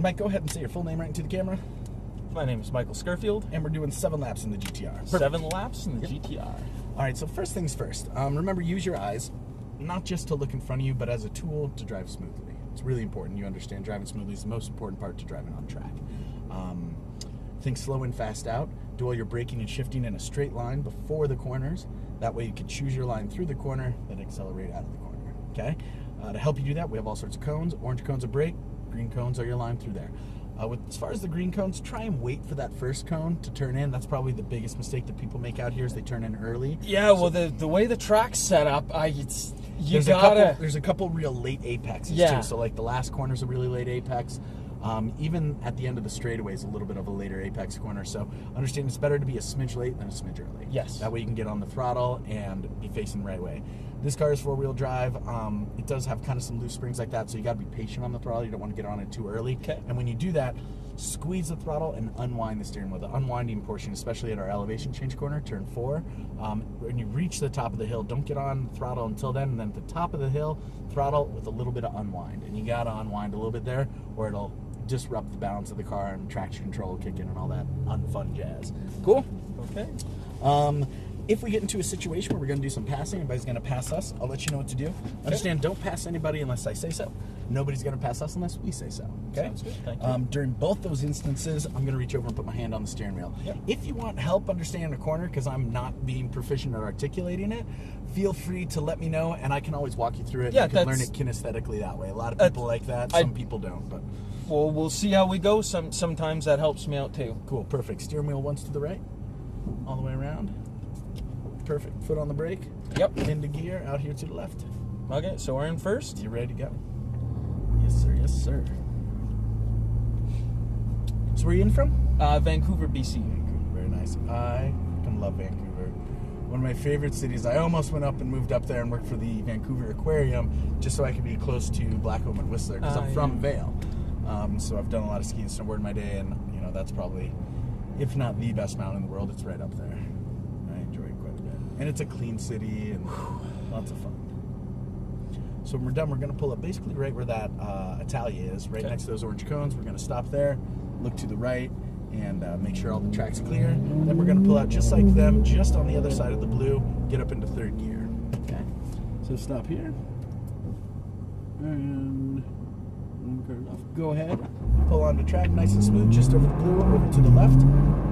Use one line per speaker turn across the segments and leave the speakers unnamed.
Mike, go ahead and say your full name right into the camera.
My name is Michael Scarfield.
And we're doing 7 laps in the GTR. Perfect.
7 laps in the GTR.
All right, so first things first. Remember, use your eyes, not just to look in front of you, but as a tool to drive smoothly. It's really important. You understand driving smoothly is the most important part to driving on track. Think slow in, fast out. Do all your braking and shifting in a straight line before the corners. That way you can choose your line through the corner, then accelerate out of the corner, okay? To help you do that, we have all sorts of cones. Orange cones are brake, green cones are your line through there. As far as the green cones, try and wait for that first cone to turn in. That's probably the biggest mistake that people make out here is they turn in early.
Yeah, well, the way the track's set up, there's
a couple real late apexes
yeah.
too. So like the last corner's a really late apex. Even at the end of the straightaway is a little bit of a later apex corner. So understand it's better to be a smidge late than a smidge early.
Yes.
That way you can get on the throttle and be facing the right way. This car is 4-wheel drive. It does have kind of some loose springs like that, so you got to be patient on the throttle. You don't want to get on it too early.
Okay.
And when you do that, squeeze the throttle and unwind the steering wheel. The unwinding portion, especially at our elevation change corner, turn 4. When you reach the top of the hill, don't get on the throttle until then. And then at the top of the hill, throttle with a little bit of unwind. And you got to unwind a little bit there, or it'll disrupt the balance of the car and traction control will kick in and all that unfun jazz. Cool?
Okay.
If we get into a situation where we're going to do some passing, everybody's going to pass us, I'll let you know what to do. Understand, don't pass anybody unless I say so. Nobody's going to pass us unless we say so. Okay?
Sounds good. Thank you.
During both those instances, I'm going to reach over and put my hand on the steering wheel.
Yep.
If you want help understanding a corner, because I'm not being proficient at articulating it, feel free to let me know, and I can always walk you through it.
Yeah,
you can learn it kinesthetically that way. A lot of people like that. Some people don't. But
well, we'll see how we go. Sometimes that helps me out too.
Cool. Perfect. Steering wheel once to the right, all the way around. Perfect. Foot on the brake.
Yep.
Into gear, out here to the left.
Okay, so we're in first.
You ready to go? Yes, sir. Yes, sir. So where are you in from?
Vancouver, BC.
Vancouver, very nice. I can love Vancouver. One of my favorite cities. I almost went up and moved up there and worked for the Vancouver Aquarium just so I could be close to Blackcomb and Whistler because I'm from Vail. So I've done a lot of skiing and snowboarding in my day, and that's probably, if not the best mountain in the world, it's right up there. I enjoy it quite a bit. And it's a clean city and lots of fun. So when we're done, we're going to pull up basically right where that Italia is, right next to those orange cones. We're going to stop there, look to the right, and make sure all the track's clear. Then we're going to pull out just like them, just on the other side of the blue, get up into 3rd gear. Okay. So stop here. And go ahead, pull onto track nice and smooth, just over the blue, over to the left,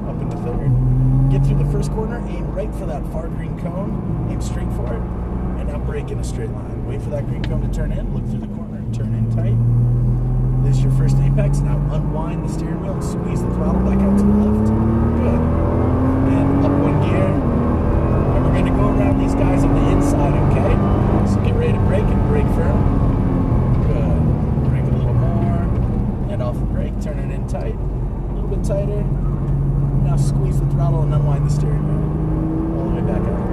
up into 3rd. Get through the first corner, aim right for that far green cone, aim straight for it, and now brake in a straight line. Wait for that green cone to turn in, look through the corner, turn in tight. This is your first apex. Now unwind the steering wheel and squeeze the throttle back out to the left. Good. And up 1 gear. And we're going to go around these guys on the inside, okay? So get ready to brake and brake firm. Good. Brake a little more. And off the brake, turn it in tight. A little bit tighter. Now squeeze the throttle and unwind the steering wheel. All the way back out.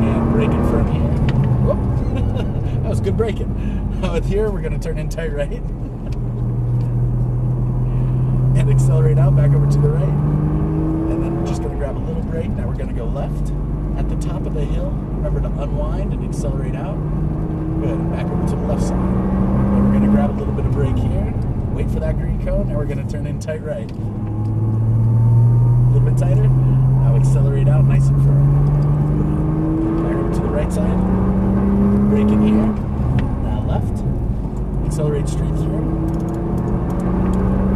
And brake it firm here. Whoop. That was good braking. With here, we're going to turn in tight right. And accelerate out, back over to the right. And then we're just going to grab a little brake. Now we're going to go left. At the top of the hill, remember to unwind and accelerate out. Good. And back over to the left side. And we're going to grab a little bit of brake here. Wait for that green cone. Now we're going to turn in tight right. A little bit tighter. Now accelerate out nice and firm. Back over to the right side. Brake in here. Left, accelerate straight through,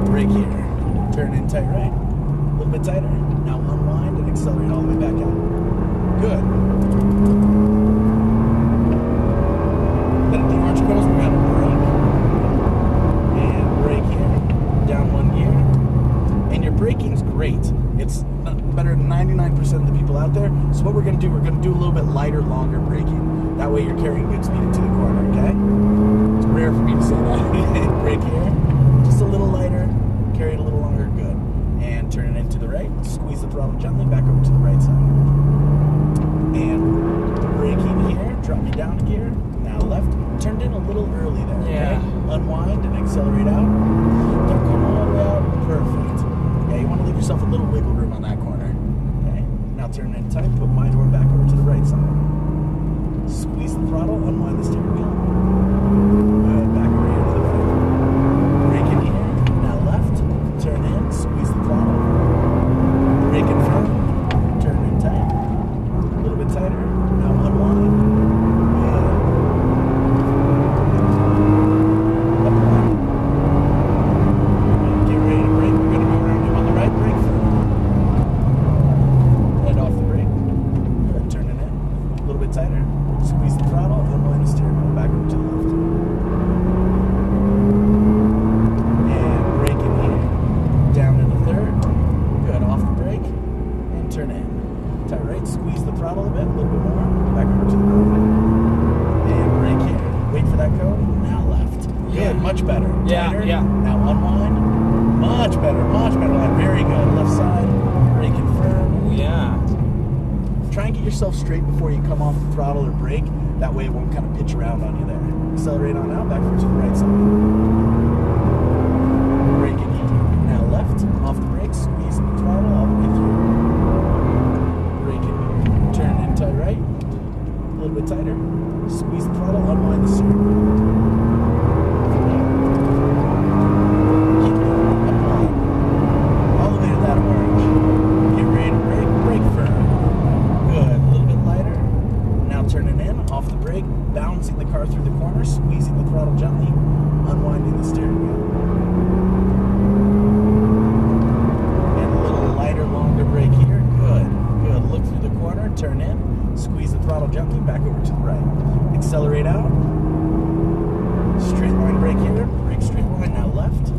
brake here, turn in tight right, a little bit tighter, now unwind and accelerate all the way back out. Good. Then at the orange cones, we're going to brake, and brake here, down 1 gear, and your braking's great. It's better than 99% of the people out there, so what we're going to do, we're going to do a little bit lighter, longer braking. That way you're carrying good speed into the corner, okay? It's rare for me to say that. Brake here, just a little lighter, carry it a little longer, good. And turn it into the right, squeeze the throttle gently, back over to the right side. And braking here, drop me down a gear, now left, turned in a little early there, okay? Unwind and accelerate out. Don't come all the way out, perfect. Yeah, you want to leave yourself a little wiggle room on that corner, okay? Now turn it in tight, put my door back over to the right side. Squeeze the throttle, unwind the steering wheel. Good, back over here to the right. better.
Yeah,
Tighter.
yeah.
Now unwind. Much better. Very good. Left side. Braking firm.
Oh, yeah.
Try and get yourself straight before you come off the throttle or brake. That way it won't kind of pitch around on you there. Accelerate on out, back over to the right side. Braking E. Now left, off the brakes, squeezing the throttle all the way through. Braking E. Turn in tight right. A little bit tighter. Squeeze the throttle, unwind the steering wheel. Keep going, unwind. All the way to that orange. Get ready to brake, brake firm. Good, a little bit lighter. Now turning in, off the brake, balancing the car through the corner, squeezing the throttle gently, unwinding the steering wheel. And a little lighter, longer brake here. Good, good. Look through the corner, turn in, squeeze the throttle gently, back over to the right. Accelerate out. Straight line brake here, brake straight line, now left.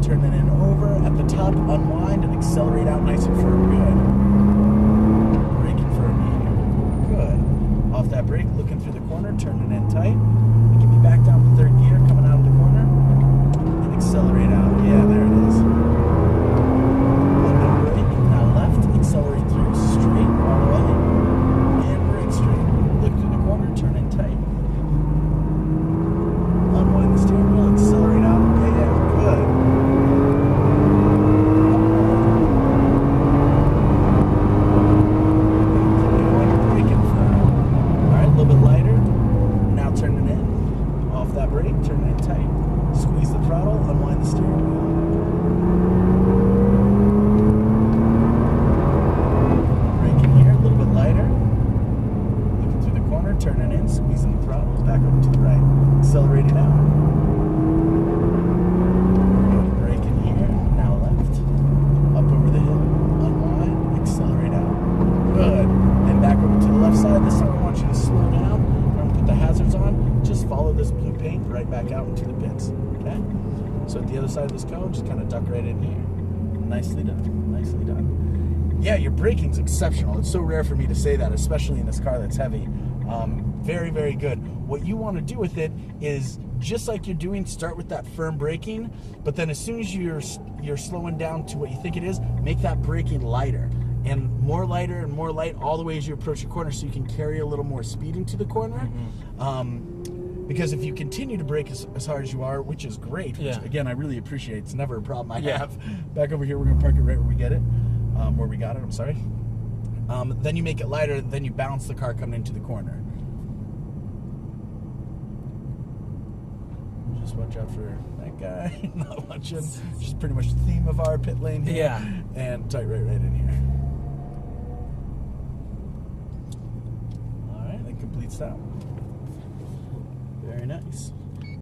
Turn it in over, at the top, unwind, and accelerate out nice and firm. Good. Braking firm here. Good. Off that brake, looking through the corner, turning in tight. And get me back down to third gear, coming out of the corner. And accelerate out. Yeah, there it is. Little bit of brake, now left, accelerate through, straight, all the way. And brake straight. Look through the corner, turn in tight. Unwind the steering wheel, accelerate out. Yeah, good. Braking firm. Alright, a little bit lighter. Now turning in. Off that brake, turn in tight. Squeeze the throttle, unwind the steering wheel. Braking here, a little bit lighter. Looking through the corner, turning in, squeezing the throttle, back over to the right. Accelerating out. Good. Braking here, now left. Up over the hill, unwind, accelerate out. Good. And back over to the left side. This time I want you to slow down. I'm going to put the hazards on. Just follow this blue paint right back out into the pits. Okay? So at the other side of this cone, just kind of duck right in here. Nicely done. Nicely done. Yeah, your braking's exceptional. It's so rare for me to say that, especially in this car that's heavy. Very, very good. What you want to do with it is, just like you're doing, start with that firm braking, but then as soon as you're slowing down to what you think it is, make that braking lighter. And more lighter and more light all the way as you approach the corner, so you can carry a little more speed into the corner. Because if you continue to brake as hard as you are, which is great, which, again, I really appreciate. It's never a problem I have. Back over here, we're going to park it right where we get it. Where we got it, I'm sorry. Then you make it lighter, then you balance the car coming into the corner. Just watch out for that guy. Not watching. Just pretty much the theme of our pit lane here.
Yeah.
And tight right in here. All right, that completes that. Very nice.